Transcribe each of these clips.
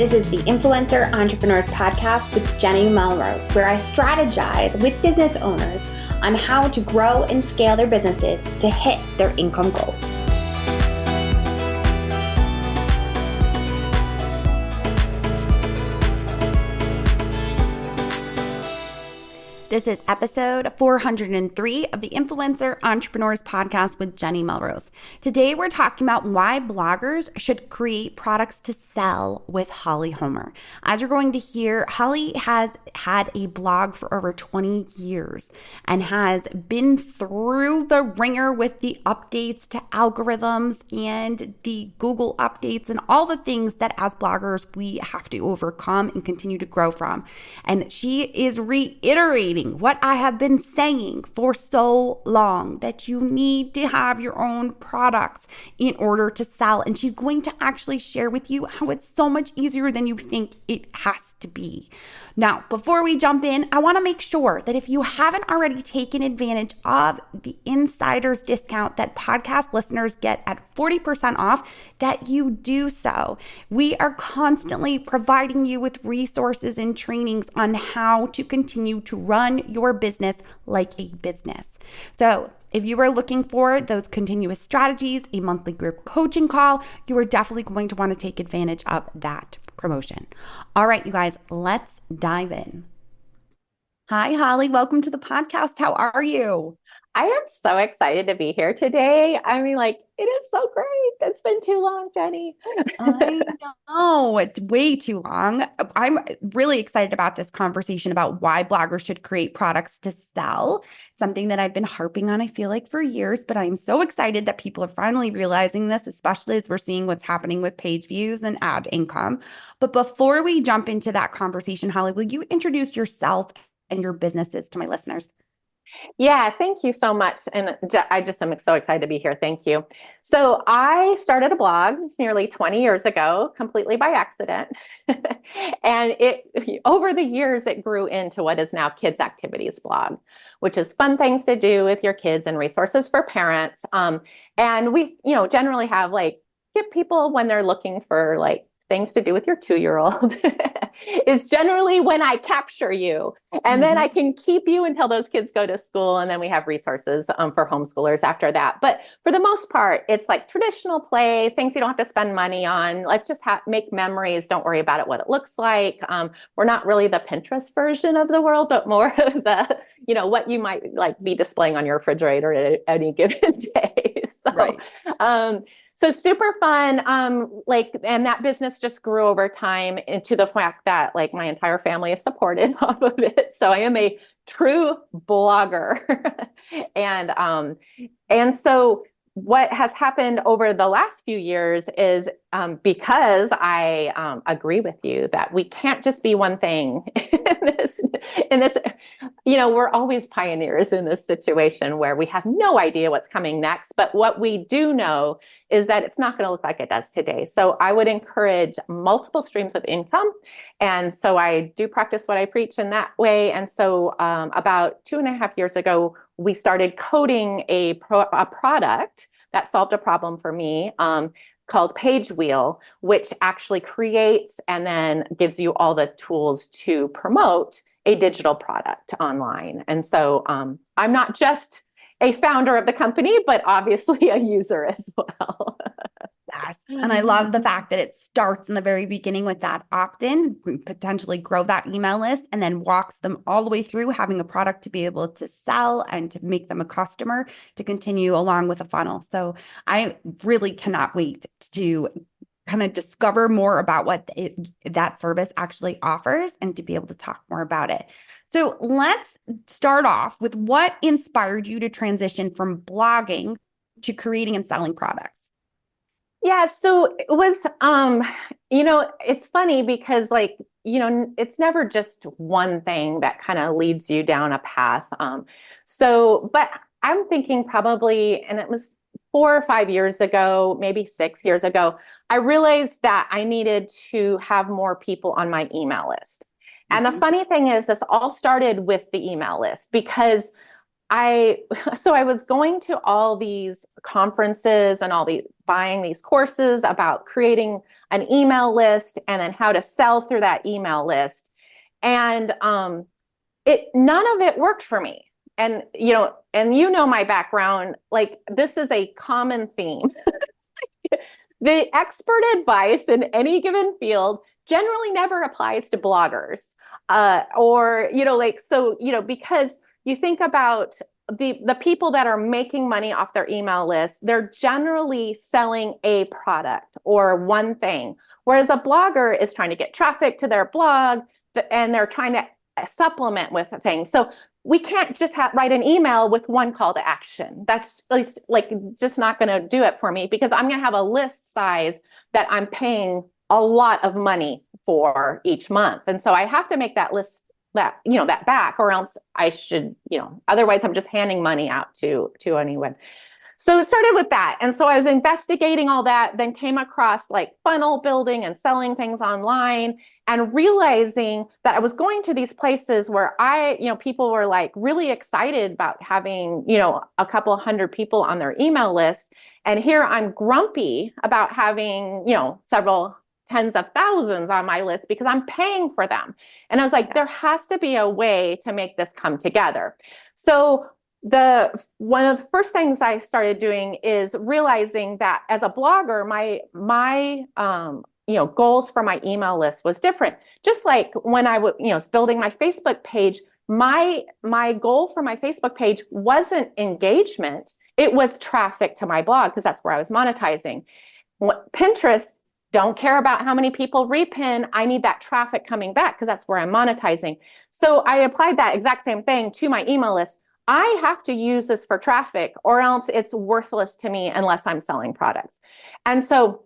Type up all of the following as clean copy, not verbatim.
This is the Influencer Entrepreneurs Podcast with Jenny Melrose, where I strategize with business owners on how to grow and scale their businesses to hit their income goals. This is episode 403 of the Influencer Entrepreneurs Podcast with Jenny Melrose. Today, we're talking about why bloggers should create products to sell with Holly Homer. As you're going to hear, Holly has had a blog for over 20 years and has been through the ringer with the updates to algorithms and the Google updates and all the things that as bloggers we have to overcome and continue to grow from. And she is reiterating what I have been saying for so long, that you need to have your own products in order to sell. And she's going to actually share with you how it's so much easier than you think it has to be. Now, before we jump in, I want to make sure that if you haven't already taken advantage of the insider's discount that podcast listeners get at 40% off, that you do so. We are constantly providing you with resources and trainings on how to continue to run your business like a business. So if you are looking for those continuous strategies, a monthly group coaching call, you are definitely going to want to take advantage of that promotion. All right, you guys, let's dive in. Hi, Holly. Welcome to the podcast. How are you? I am so excited to be here today. It is so great. It's been too long, Jenny. I know, it's way too long. I'm really excited about this conversation about why bloggers should create products to sell. Something that I've been harping on, I feel like, for years, but I'm so excited that people are finally realizing this, especially as we're seeing what's happening with page views and ad income. But before we jump into that conversation, Holly, will you introduce yourself and your businesses to my listeners? Yeah, thank you so much. And I just am so excited to be here. Thank you. So I started a blog nearly 20 years ago, completely by accident. And over the years, it grew into what is now Kids Activities Blog, which is fun things to do with your kids and resources for parents. And we, generally have get people when they're looking for things to do with your 2-year-old is generally when I capture you. And then I can keep you until those kids go to school. And then we have resources for homeschoolers after that. But for the most part, it's like traditional play, things you don't have to spend money on. Let's just make memories. Don't worry about what it looks like. We're not really the Pinterest version of the world, but more of the, what you might be displaying on your refrigerator at any given day. So, right. So super fun, and that business just grew over time into the fact that my entire family is supported off of it. So I am a true blogger. And so what has happened over the last few years is because I agree with you that we can't just be one thing in this, we're always pioneers in this situation where we have no idea what's coming next. But what we do know is that it's not going to look like it does today. So I would encourage multiple streams of income. And so I do practice what I preach in that way. And so about 2.5 years ago, we started coding a product that solved a problem for me called Page Wheel, which actually creates and then gives you all the tools to promote a digital product online. And so I'm not just a founder of the company, but obviously a user as well. Yes. And I love the fact that it starts in the very beginning with that opt-in, potentially grow that email list, and then walks them all the way through having a product to be able to sell and to make them a customer to continue along with a funnel. So I really cannot wait to kind of discover more about what that service actually offers and to be able to talk more about it. So let's start off with what inspired you to transition from blogging to creating and selling products. Yeah, so it was, it's funny because it's never just one thing that kind of leads you down a path. But I'm thinking probably, and it was 4 or 5 years ago, maybe 6 years ago, I realized that I needed to have more people on my email list. And the funny thing is, this all started with the email list because I was going to all these conferences and buying these courses about creating an email list and then how to sell through that email list. And none of it worked for me. And my background, like this is a common theme. The expert advice in any given field generally never applies to bloggers. Because you think about the people that are making money off their email list, they're generally selling a product or one thing. Whereas a blogger is trying to get traffic to their blog and they're trying to supplement with things. So we can't just write an email with one call to action. That's like just not going to do it for me, because I'm going to have a list size that I'm paying a lot of money for each month. And so I have to make that list that back, or else I should, otherwise I'm just handing money out to anyone. So it started with that. And so I was investigating all that, then came across like funnel building and selling things online, and realizing that I was going to these places where people were like really excited about having, a couple hundred people on their email list. And here I'm grumpy about having, several tens of thousands on my list because I'm paying for them. And I was like, There has to be a way to make this come together. So one of the first things I started doing is realizing that as a blogger, my goals for my email list was different. Just like when I was building my Facebook page, my goal for my Facebook page wasn't engagement. It was traffic to my blog, because that's where I was monetizing. Pinterest, don't care about how many people repin. I need that traffic coming back because that's where I'm monetizing. So I applied that exact same thing to my email list. I have to use this for traffic, or else it's worthless to me unless I'm selling products. And so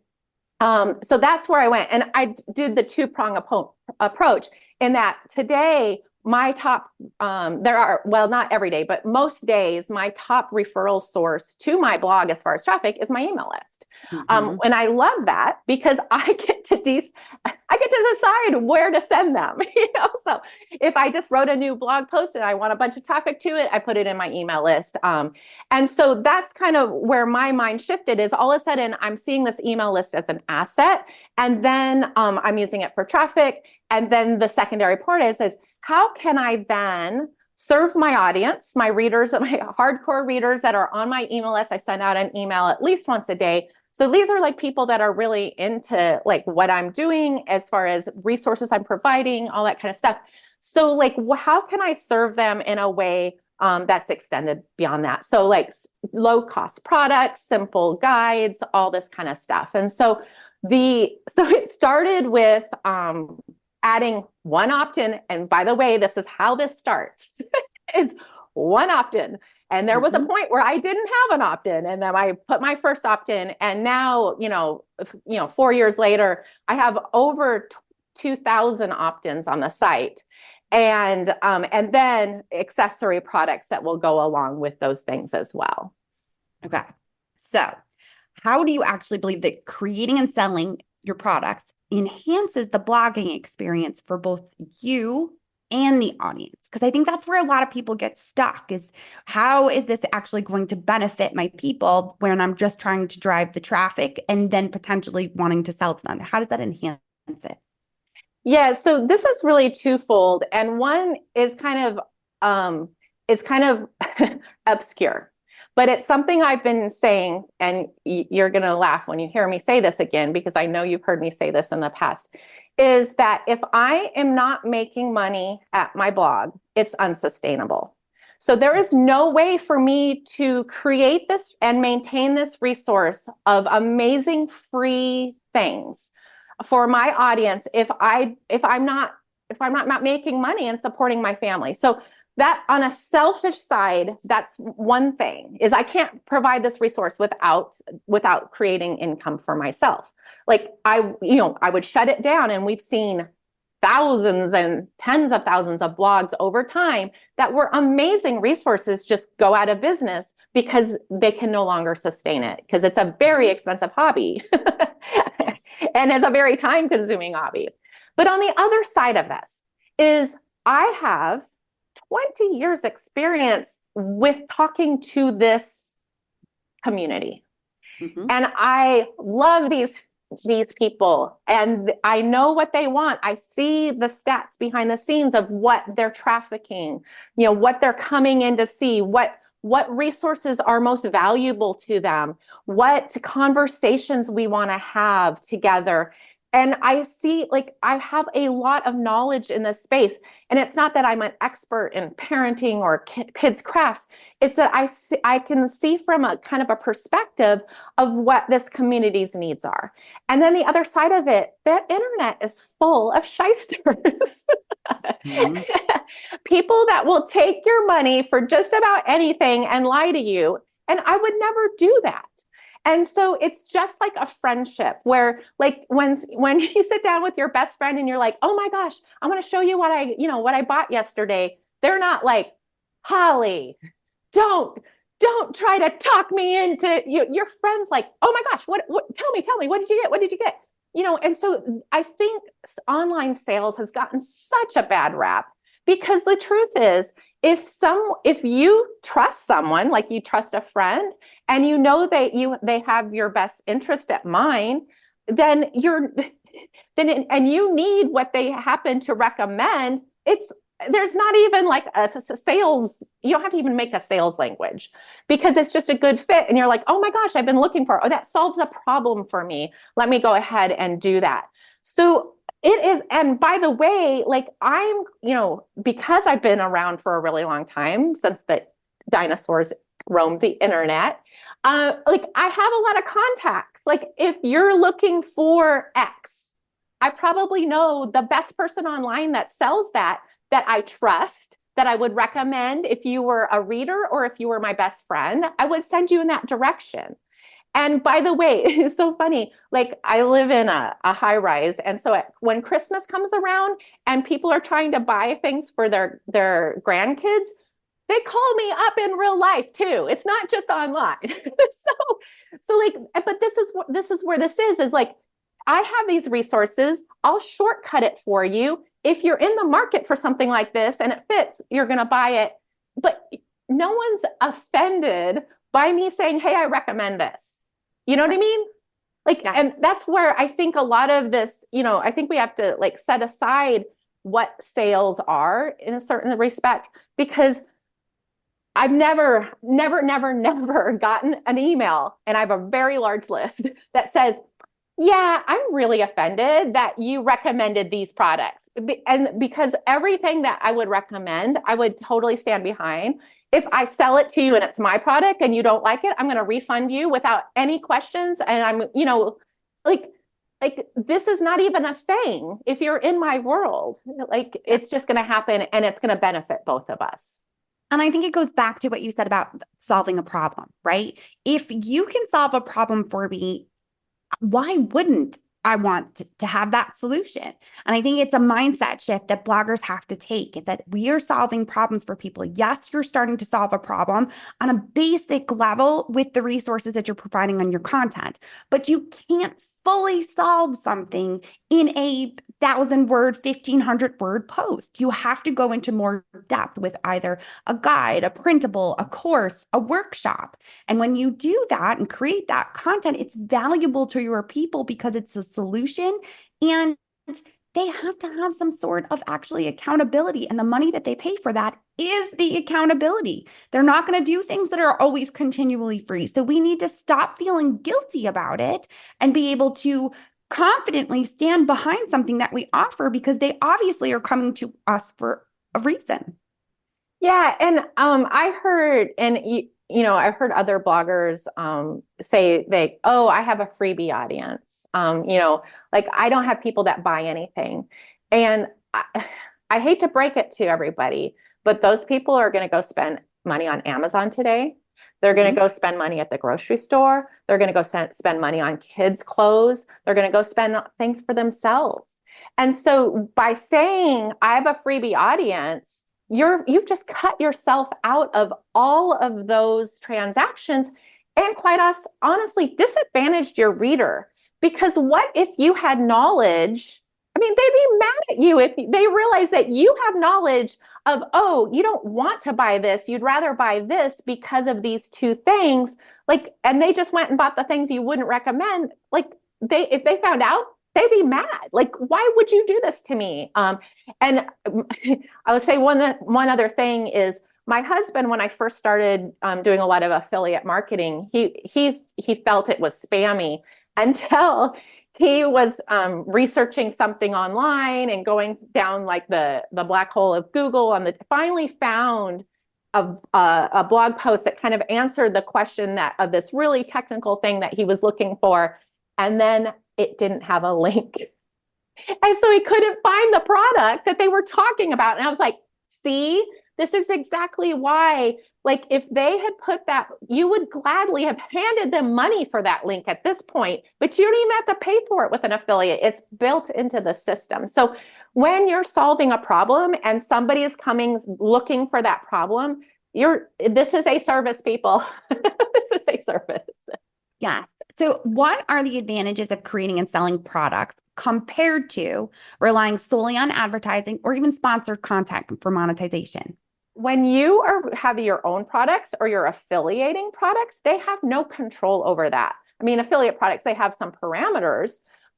that's where I went. And I did the two-prong approach, in that today, my top, not every day, but most days, my top referral source to my blog as far as traffic is my email list. Mm-hmm. And I love that because I get to decide where to send them. So if I just wrote a new blog post and I want a bunch of traffic to it, I put it in my email list. And so that's kind of where my mind shifted, is all of a sudden I'm seeing this email list as an asset, and then I'm using it for traffic. And then the secondary part is how can I then serve my audience, my readers, my hardcore readers that are on my email list? I send out an email at least once a day. So these are like people that are really into like what I'm doing as far as resources I'm providing, all that kind of stuff. So like, how can I serve them in a way that's extended beyond that? So like low cost products, simple guides, all this kind of stuff. And so it started with adding one opt-in. And by the way, this is how this starts. Is one opt-in. And there was a point where I didn't have an opt-in, and then I put my first opt-in, and now, 4 years later, I have over 2,000 opt-ins on the site, and then accessory products that will go along with those things as well. Okay. So how do you actually believe that creating and selling your products enhances the blogging experience for both you and the audience? Because I think that's where a lot of people get stuck, is how is this actually going to benefit my people when I'm just trying to drive the traffic and then potentially wanting to sell to them? How does that enhance it? Yeah, so this is really twofold. And one is kind of obscure. But it's something I've been saying, and you're going to laugh when you hear me say this again, because I know you've heard me say this in the past, is that if I am not making money at my blog, it's unsustainable. So there is no way for me to create this and maintain this resource of amazing free things for my audience if I'm not making money and supporting my family. So that, on a selfish side, that's one thing, is I can't provide this resource without creating income for myself. Like I would shut it down, and we've seen thousands and tens of thousands of blogs over time that were amazing resources just go out of business because they can no longer sustain it, because it's a very expensive hobby and it's a very time-consuming hobby. But on the other side of this is I have 20 years experience with talking to this community. Mm-hmm. And I love these people, and I know what they want. I see the stats behind the scenes of what they're trafficking, what they're coming in to see, what resources are most valuable to them, what conversations we want to have together. And I see, like, I have a lot of knowledge in this space. And it's not that I'm an expert in parenting or kids crafts. It's that I can see from a kind of a perspective of what this community's needs are. And then the other side of it, the internet is full of shysters. Mm-hmm. People that will take your money for just about anything and lie to you. And I would never do that. And so it's just like a friendship where, like, when you sit down with your best friend and you're like, oh my gosh, I'm going to show you what I bought yesterday. They're not like, Holly, don't try to talk me into you. Your friend's like, oh my gosh, what, tell me, what did you get? What did you get? And so I think online sales has gotten such a bad rap, because the truth is, if you trust someone, like you trust a friend, and they have your best interest at mind, then and you need what they happen to recommend, there's not even like a sales, you don't have to even make a sales language, because it's just a good fit. And you're like, oh my gosh, I've been looking for, that solves a problem for me. Let me go ahead and do that. So it is. And by the way, like, I'm, because I've been around for a really long time, since the dinosaurs roamed the internet, like, I have a lot of contacts. Like, if you're looking for X, I probably know the best person online that sells that I trust, that I would recommend. If you were a reader or if you were my best friend, I would send you in that direction. And by the way, it's so funny. Like, I live in a high rise. And so when Christmas comes around and people are trying to buy things for their grandkids, they call me up in real life too. It's not just online. so like, but this is where this is like, I have these resources. I'll shortcut it for you. If you're in the market for something like this and it fits, you're going to buy it. But no one's offended by me saying, hey, I recommend this. You know what I mean? Like, yes. And that's where I think a lot of this, I think we have to, like, set aside what sales are in a certain respect, because I've never gotten an email, and I have a very large list, that says, yeah, I'm really offended that you recommended these products. And because everything that I would recommend, I would totally stand behind. If I sell it to you and it's my product and you don't like it, I'm going to refund you without any questions. And I'm, like this is not even a thing. If you're in my world, like, it's just going to happen, and it's going to benefit both of us. And I think it goes back to what you said about solving a problem, right? If you can solve a problem for me, why wouldn't I want to have that solution? And I think it's a mindset shift that bloggers have to take. It's that we are solving problems for people. Yes, you're starting to solve a problem on a basic level with the resources that you're providing on your content, but you can't fully solve something in a 1,000-word, 1,500-word post. You have to go into more depth with either a guide, a printable, a course, a workshop. And when you do that and create that content, it's valuable to your people because it's a solution, and they have to have some sort of actually accountability. And the money that they pay for that is the accountability. They're not going to do things that are always continually free. So we need to stop feeling guilty about it and be able to confidently stand behind something that we offer, because they obviously are coming to us for a reason. Yeah. And I heard, I've heard other bloggers say I have a freebie audience. Like, I don't have people that buy anything. And I hate to break it to everybody, but those people are going to go spend money on Amazon today. They're going to go spend money at the grocery store. They're going to go spend money on kids' clothes. They're going to go spend things for themselves. And so by saying I have a freebie audience, you've just cut yourself out of all of those transactions, and quite honestly disadvantaged your reader. Because what if you had knowledge? I mean, they'd be mad at you if they realize that you have knowledge of, oh, you don't want to buy this. You'd rather buy this because of these two things. Like, and they just went and bought the things you wouldn't recommend. Like, if they found out, they'd be mad. Like, why would you do this to me? And I would say one other thing is my husband, when I first started doing a lot of affiliate marketing, he felt it was spammy until he was researching something online and going down like the black hole of Google, and finally found a blog post that kind of answered the question that of this really technical thing that he was looking for, and then it didn't have a link, and so he couldn't find the product that they were talking about. And I was like, see, this is exactly why, like, if they had put that, you would gladly have handed them money for that link at this point, but you don't even have to pay for it with an affiliate. It's built into the system. So when you're solving a problem and somebody is coming looking for that problem, this is a service, people. This is a service. Yes. So what are the advantages of creating and selling products compared to relying solely on advertising or even sponsored content for monetization? When you have your own products or you're affiliating products, they have no control over that. I mean, affiliate products, they have some parameters,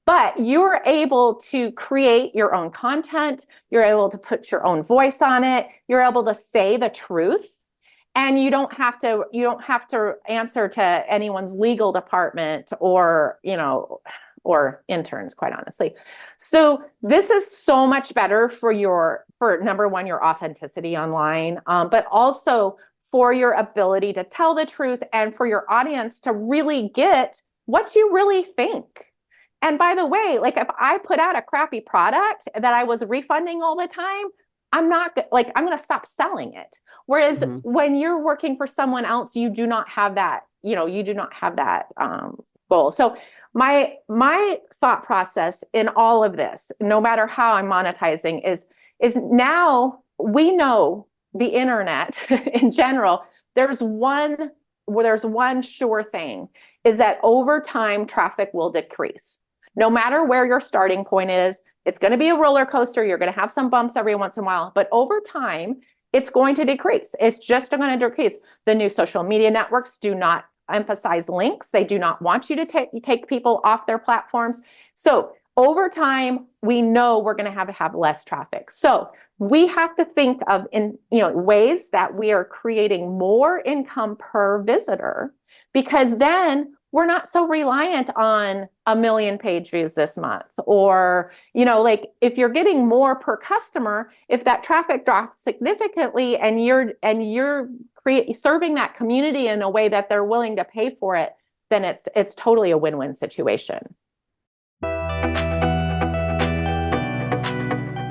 but you're able to create your own content. You're able to put your own voice on it. You're able to say the truth. And you don't have to answer to anyone's legal department or interns, quite honestly. So this is so much better for number one, your authenticity online, but also for your ability to tell the truth and for your audience to really get what you really think. And by the way, like if I put out a crappy product that I was refunding all the time, I'm going to stop selling it. Whereas when you're working for someone else, you do not have that, goal. So my thought process in all of this, no matter how I'm monetizing, is now we know the internet in general, there's one sure thing, is that over time, traffic will decrease. No matter where your starting point is, it's going to be a roller coaster. You're going to have some bumps every once in a while, but over time, it's going to decrease. It's just going to decrease. The new social media networks do not emphasize links. They do not want you to take people off their platforms. So over time, we know we're going to have less traffic. So we have to think of ways that we are creating more income per visitor, because then we're not so reliant on 1 million page views this month, or, like if you're getting more per customer, if that traffic drops significantly and you're serving that community in a way that they're willing to pay for it, then it's totally a win-win situation.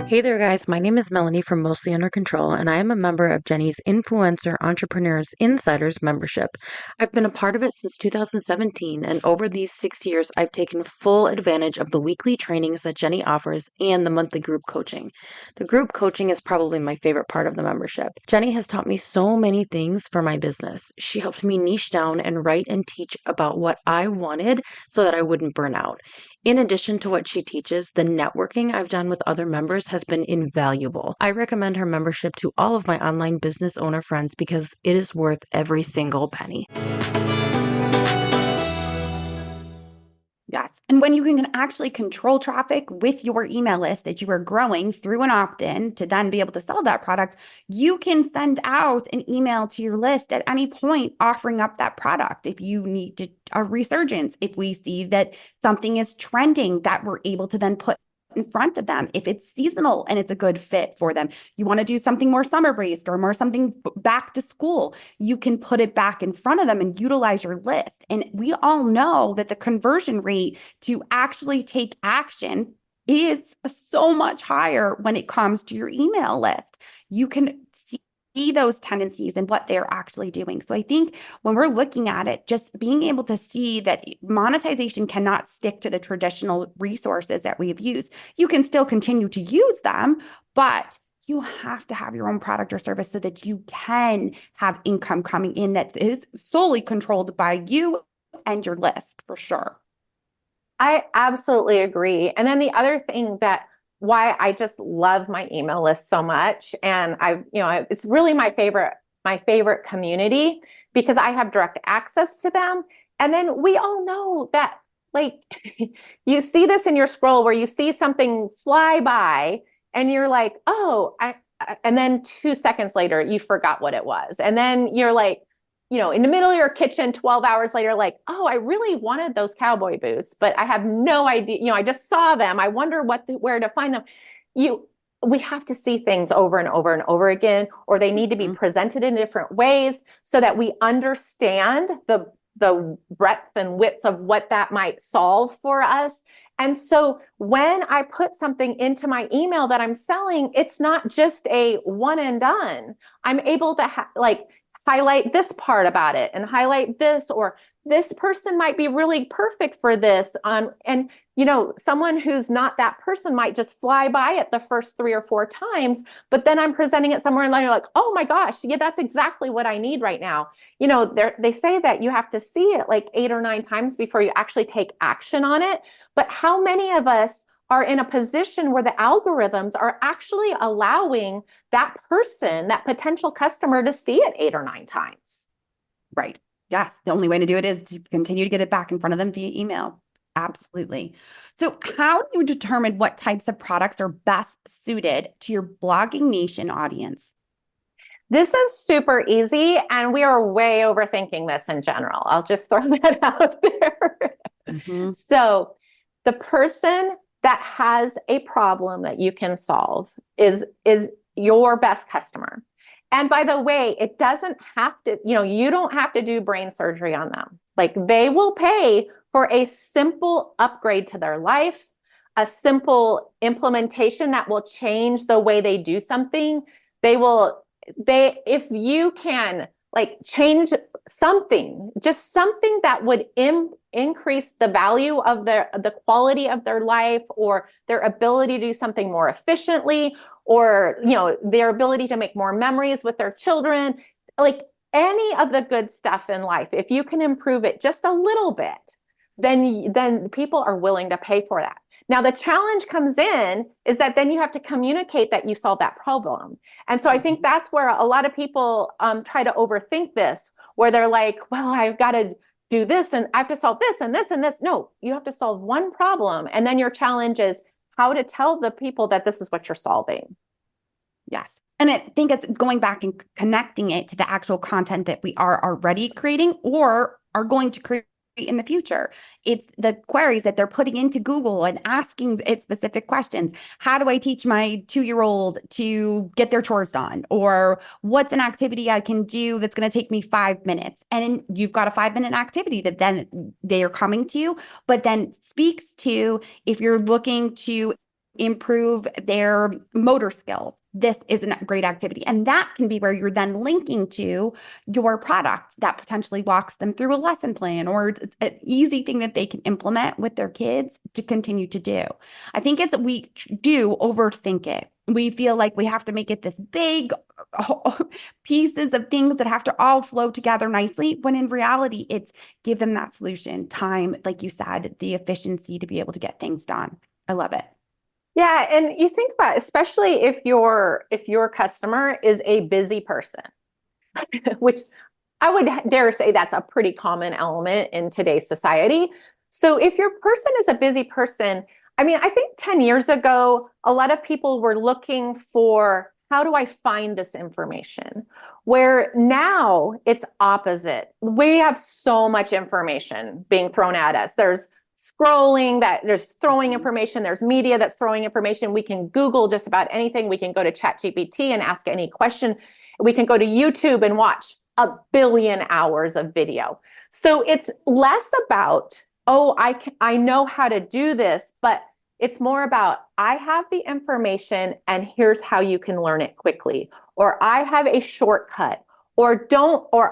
Hey there, guys. My name is Melanie from Mostly Under Control, and I am a member of Jenny's Influencer Entrepreneurs Insiders membership. I've been a part of it since 2017, and over these 6 years, I've taken full advantage of the weekly trainings that Jenny offers and the monthly group coaching. The group coaching is probably my favorite part of the membership. Jenny has taught me so many things for my business. She helped me niche down and write and teach about what I wanted so that I wouldn't burn out. In addition to what she teaches, the networking I've done with other members has been invaluable. I recommend her membership to all of my online business owner friends because it is worth every single penny. Yes. And when you can actually control traffic with your email list that you are growing through an opt-in to then be able to sell that product, you can send out an email to your list at any point offering up that product. If you need a resurgence, if we see that something is trending, that we're able to then put in front of them. If it's seasonal and it's a good fit for them, you want to do something more summer-based or more something back to school, you can put it back in front of them and utilize your list. And we all know that the conversion rate to actually take action is so much higher when it comes to your email list. You can see those tendencies and what they're actually doing. So I think when we're looking at it, just being able to see that monetization cannot stick to the traditional resources that we've used. You can still continue to use them, but you have to have your own product or service so that you can have income coming in that is solely controlled by you and your list, for sure. I absolutely agree. And then the other thing that why I just love my email list so much. And it's really my favorite community because I have direct access to them. And then we all know that, like, you see this in your scroll where you see something fly by and you're like, oh, and then 2 seconds later, you forgot what it was. And then you're like, in the middle of your kitchen, 12 hours later, like, oh, I really wanted those cowboy boots, but I have no idea. I just saw them. I wonder where to find them. We have to see things over and over and over again, or they need to be presented in different ways so that we understand the breadth and width of what that might solve for us. And so when I put something into my email that I'm selling, it's not just a one and done. I'm able to highlight this part about it and highlight this, or this person might be really perfect for this. And someone who's not that person might just fly by it the first 3 or 4 times, but then I'm presenting it somewhere and you're like, oh my gosh, yeah, that's exactly what I need right now. They say that you have to see it like 8 or 9 times before you actually take action on it. But how many of us are in a position where the algorithms are actually allowing that person, that potential customer, to see it 8 or 9 times? Right. Yes. The only way to do it is to continue to get it back in front of them via email. Absolutely. So how do you determine what types of products are best suited to your Blogging Nation audience? This is super easy, and we are way overthinking this in general. I'll just throw that out there. So the person that has a problem that you can solve is your best customer. And by the way, it doesn't have to, you don't have to do brain surgery on them. Like, they will pay for a simple upgrade to their life, a simple implementation that will change the way they do something. If you can change something, just something that would increase the value of the quality of their life, or their ability to do something more efficiently, or their ability to make more memories with their children, like any of the good stuff in life, if you can improve it just a little bit, then people are willing to pay for that. Now, the challenge comes in is that then you have to communicate that you solve that problem. And so I think that's where a lot of people try to overthink this, where they're like, well, I've got to do this and I have to solve this and this and this. No, you have to solve one problem. And then your challenge is how to tell the people that this is what you're solving. Yes. And I think it's going back and connecting it to the actual content that we are already creating or are going to create in the future. It's the queries that they're putting into Google and asking it specific questions. How do I teach my 2-year-old to get their chores done? Or what's an activity I can do that's going to take me 5 minutes? And you've got a 5-minute activity that then they are coming to you, but then speaks to if you're looking to improve their motor skills. This is a great activity. And that can be where you're then linking to your product that potentially walks them through a lesson plan, or it's an easy thing that they can implement with their kids to continue to do. I think we do overthink it. We feel like we have to make it this big pieces of things that have to all flow together nicely, when in reality, it's give them that solution, time, like you said, the efficiency to be able to get things done. I love it. Yeah, and you think about, especially if your customer is a busy person, which I would dare say that's a pretty common element in today's society. So if your person is a busy person, I mean, I think 10 years ago, a lot of people were looking for, how do I find this information? Where now it's opposite. We have so much information being thrown at us. There's scrolling, that there's throwing information, there's media that's throwing information. We can Google just about anything. We can go to ChatGPT and ask any question. We can go to YouTube and watch 1 billion hours of video. So it's less about, oh, I know how to do this, but it's more about, I have the information and here's how you can learn it quickly. Or I have a shortcut, or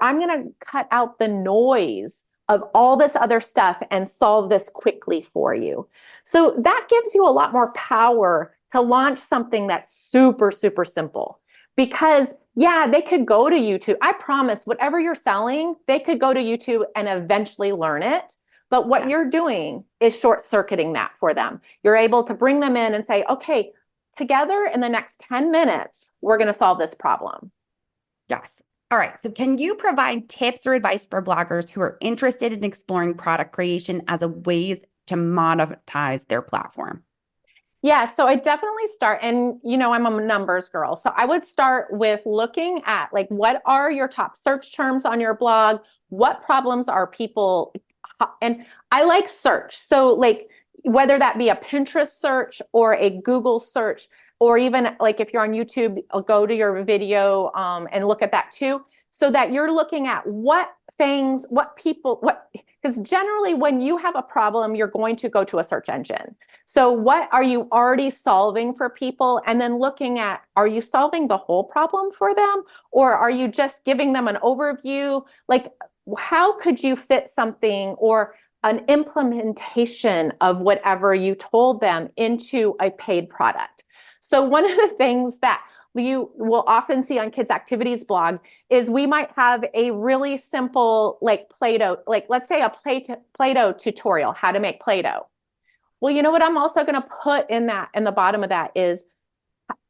I'm going to cut out the noise of all this other stuff and solve this quickly for you. So that gives you a lot more power to launch something that's super, super simple. Because yeah, they could go to YouTube. I promise, whatever you're selling, they could go to YouTube and eventually learn it. But what you're doing is short-circuiting that for them. You're able to bring them in and say, okay, together in the next 10 minutes, we're going to solve this problem. Yes. All right. So can you provide tips or advice for bloggers who are interested in exploring product creation as a ways to monetize their platform? Yeah, so I definitely start, and I'm a numbers girl. So I would start with looking at like, what are your top search terms on your blog? What problems are people, and I like search. So like, whether that be a Pinterest search or a Google search, or even like if you're on YouTube, I'll go to your video and look at that too. So that you're looking at because generally when you have a problem, you're going to go to a search engine. So what are you already solving for people? And then looking at, are you solving the whole problem for them? Or are you just giving them an overview? Like, how could you fit something or an implementation of whatever you told them into a paid product? So one of the things that you will often see on Kids Activities blog is we might have a really simple like Play-Doh, like let's say a Play-Doh tutorial, how to make Play-Doh. Well, you know what I'm also going to put in the bottom of that is,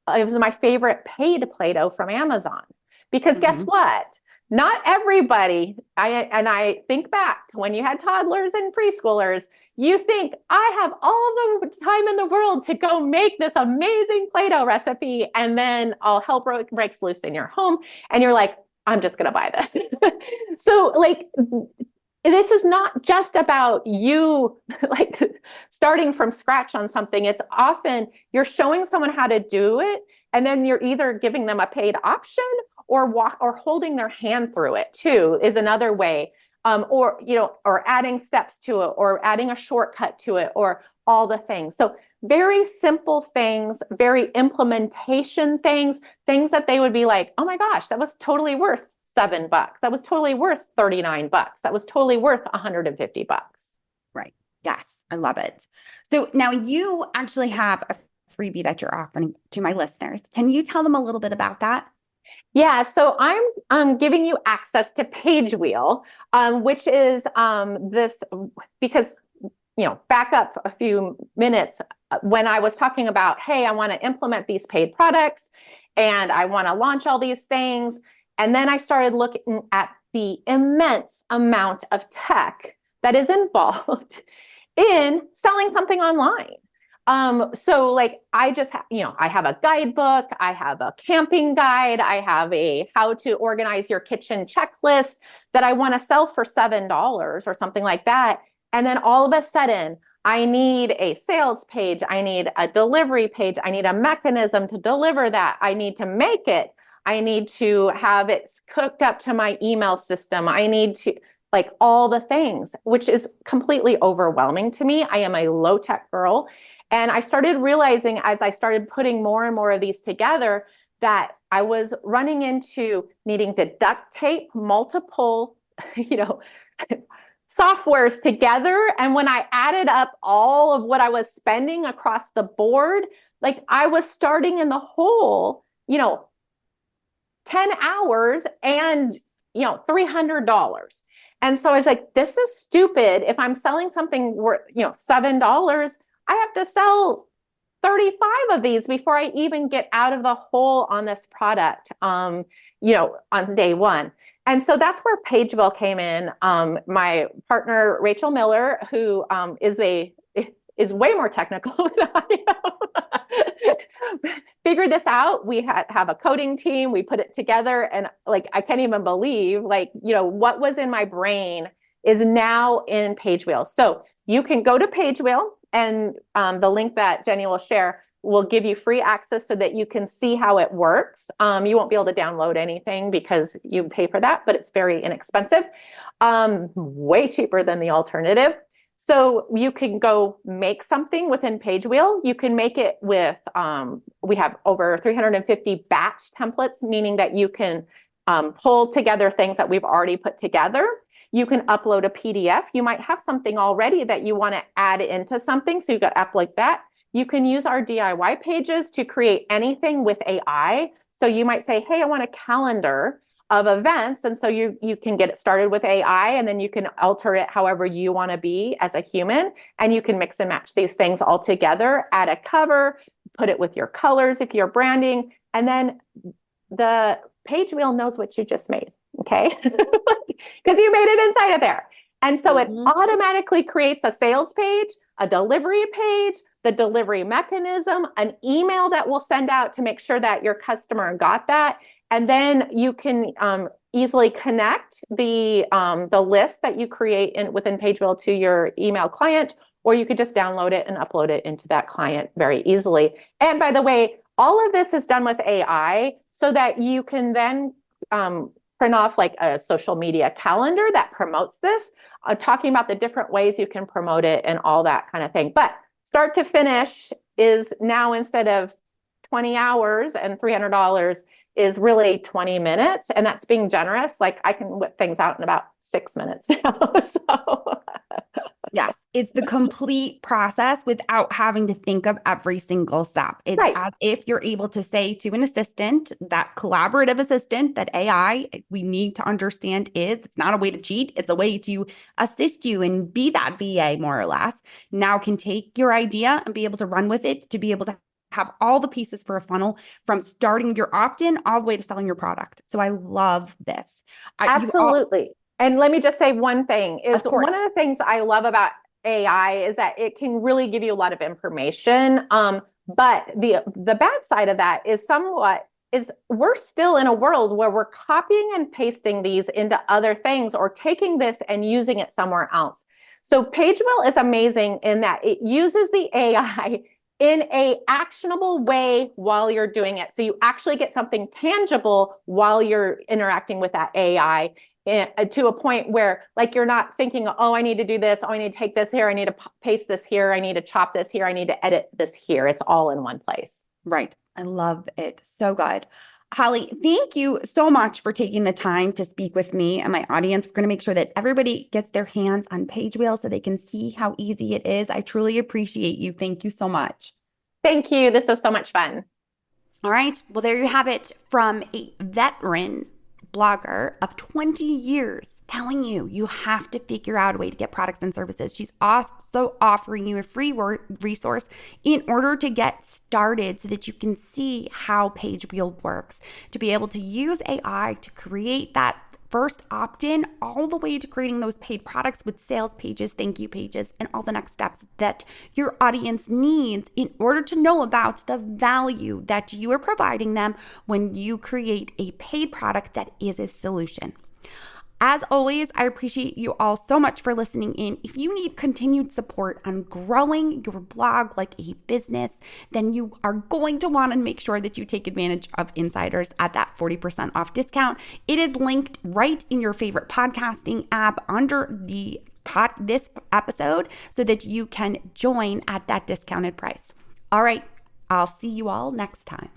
it was my favorite paid Play-Doh from Amazon. Because guess what? Not everybody, I think back to when you had toddlers and preschoolers, you think, I have all the time in the world to go make this amazing Play-Doh recipe, and then all hell breaks loose in your home, and you're like, I'm just going to buy this. So like, this is not just about you like starting from scratch on something. It's often you're showing someone how to do it, and then you're either giving them a paid option or holding their hand through it too is another way. Or adding steps to it, or adding a shortcut to it, or all the things. So very simple things, very implementation things that they would be like, oh my gosh, that was totally worth $7. That was totally worth $39. That was totally worth $150. Right. Yes. I love it. So now you actually have a freebie that you're offering to my listeners. Can you tell them a little bit about that? Yeah, so I'm giving you access to PageWheel, which is this, because, back up a few minutes when I was talking about, hey, I want to implement these paid products and I want to launch all these things. And then I started looking at the immense amount of tech that is involved in selling something online. So like I just I have a guidebook, I have a camping guide, I have a how to organize your kitchen checklist that I want to sell for $7 or something like that. And then all of a sudden I need a sales page, I need a delivery page, I need a mechanism to deliver that, I need to make it, I need to have it cooked up to my email system, I need to like all the things, which is completely overwhelming to me. I am a low tech girl. And I started realizing as I started putting more and more of these together that I was running into needing to duct tape multiple, softwares together. And when I added up all of what I was spending across the board, like I was starting in the hole, 10 hours and, $300. And so I was like, this is stupid. If I'm selling something worth, $7, I have to sell 35 of these before I even get out of the hole on this product, on day one. And so that's where PageWheel came in. My partner, Rachel Miller, who is way more technical than I am, figured this out. We have a coding team. We put it together, and like I can't even believe what was in my brain is now in PageWheel. So you can go to PageWheel, and the link that Jenny will share will give you free access so that you can see how it works. You won't be able to download anything because you pay for that, but it's very inexpensive, way cheaper than the alternative. So you can go make something within PageWheel. You can make it with, we have over 350 batch templates, meaning that you can pull together things that we've already put together. You can upload a PDF. You might have something already that you want to add into something. So you've got app like that. You can use our DIY pages to create anything with AI. So you might say, hey, I want a calendar of events. And so you can get it started with AI, and then you can alter it however you want to be as a human. And you can mix and match these things all together, add a cover, put it with your colors if you're branding, and then the page wheel knows what you just made. Okay. Because you made it inside of there. And so it automatically creates a sales page, a delivery page, the delivery mechanism, an email that will send out to make sure that your customer got that. And then you can easily connect the list that you create within Pagewheel to your email client, or you could just download it and upload it into that client very easily. And by the way, all of this is done with AI so that you can then print off like a social media calendar that promotes this, talking about the different ways you can promote it and all that kind of thing. But start to finish is now, instead of 20 hours and $300, is really 20 minutes. And that's being generous. Like I can whip things out in about 6 minutes now. So. Yes, it's the complete process without having to think of every single step. It's Right. as if you're able to say to an assistant, that collaborative assistant, that AI, we need to understand it's not a way to cheat. It's a way to assist you and be that VA, more or less. Now can take your idea and be able to run with it, to be able to have all the pieces for a funnel from starting your opt-in all the way to selling your product. So I love this. Absolutely. And let me just say one thing is, Of course. one of the things I love about AI is that it can really give you a lot of information. But the bad side of that is we're still in a world where we're copying and pasting these into other things, or taking this and using it somewhere else. So Pagewheel is amazing in that it uses the AI in a actionable way while you're doing it. So you actually get something tangible while you're interacting with that AI, to a point where, like, you're not thinking, oh, I need to do this. Oh, I need to take this here. I need to paste this here. I need to chop this here. I need to edit this here. It's all in one place. Right. I love it. So good. Holly, thank you so much for taking the time to speak with me and my audience. We're going to make sure that everybody gets their hands on Pagewheel so they can see how easy it is. I truly appreciate you. Thank you so much. Thank you. This was so much fun. All right. Well, there you have it, from a veteran blogger of 20 years telling you have to figure out a way to get products and services. She's also offering you a free resource in order to get started so that you can see how Pagewheel works, to be able to use AI to create that first opt-in all the way to creating those paid products with sales pages, thank you pages, and all the next steps that your audience needs in order to know about the value that you are providing them when you create a paid product that is a solution. As always, I appreciate you all so much for listening in. If you need continued support on growing your blog like a business, then you are going to want to make sure that you take advantage of Insiders at that 40% off discount. It is linked right in your favorite podcasting app under this episode so that you can join at that discounted price. All right, I'll see you all next time.